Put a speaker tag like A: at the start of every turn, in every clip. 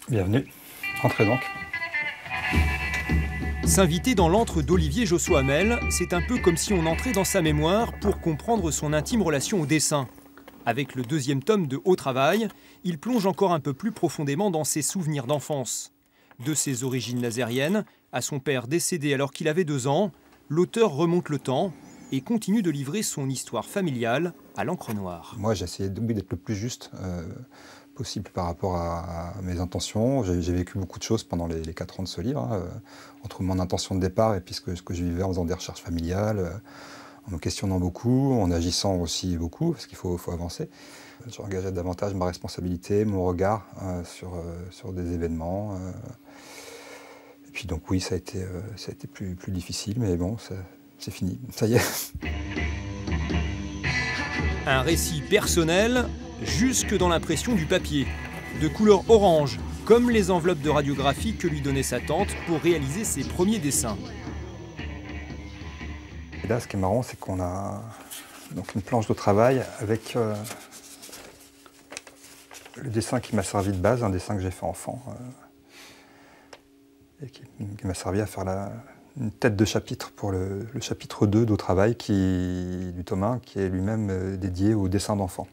A: Bienvenue, entrez donc.
B: S'inviter dans l'antre d'Olivier Jossuamel, c'est un peu comme si on entrait dans sa mémoire pour comprendre son intime relation au dessin. Avec le 2e tome de Au Travail, il plonge encore un peu plus profondément dans ses souvenirs d'enfance. De ses origines nazériennes à son père décédé alors qu'il avait 2 ans, l'auteur remonte le temps et continue de livrer son histoire familiale à l'encre noire.
A: Moi, j'ai essayé d'être le plus juste possible par rapport à mes intentions. J'ai vécu beaucoup de choses pendant les 4 ans de ce livre, entre mon intention de départ et puis ce que je vivais en faisant des recherches familiales, en me questionnant beaucoup, en agissant aussi beaucoup, parce qu'il faut avancer. J'ai engagé davantage ma responsabilité, mon regard sur des événements. Et puis donc oui, ça a été plus difficile, mais bon, c'est fini, ça y est.
B: Un récit personnel jusque dans l'impression du papier, de couleur orange, comme les enveloppes de radiographie que lui donnait sa tante pour réaliser ses premiers dessins.
A: Et là, ce qui est marrant, c'est qu'on a donc une planche de travail avec le dessin qui m'a servi de base, un dessin que j'ai fait enfant, et qui m'a servi à faire une tête de chapitre pour le chapitre 2 d'Au Travail du tome 1, qui est lui-même dédié au dessin d'enfant.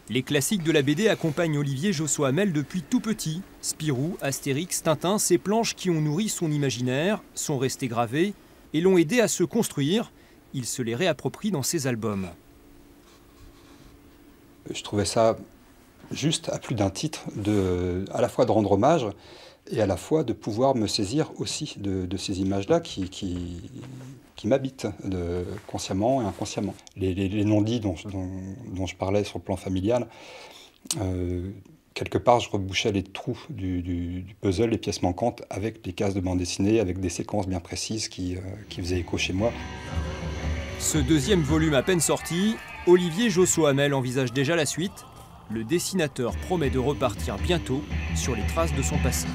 B: Les classiques de la BD accompagnent Olivier Jossuamel depuis tout petit. Spirou, Astérix, Tintin, ces planches qui ont nourri son imaginaire, sont restées gravées et l'ont aidé à se construire. Il se les réapproprie dans ses albums.
A: Je trouvais ça juste, à plus d'un titre, à la fois de rendre hommage et à la fois de pouvoir me saisir aussi de ces images-là qui m'habitent consciemment et inconsciemment. Les non-dits dont je parlais sur le plan familial, quelque part je rebouchais les trous du puzzle, les pièces manquantes, avec des cases de bande dessinée, avec des séquences bien précises qui faisaient écho chez moi.
B: Ce 2e volume à peine sorti, Olivier Jossuamel envisage déjà la suite. Le dessinateur promet de repartir bientôt sur les traces de son passé.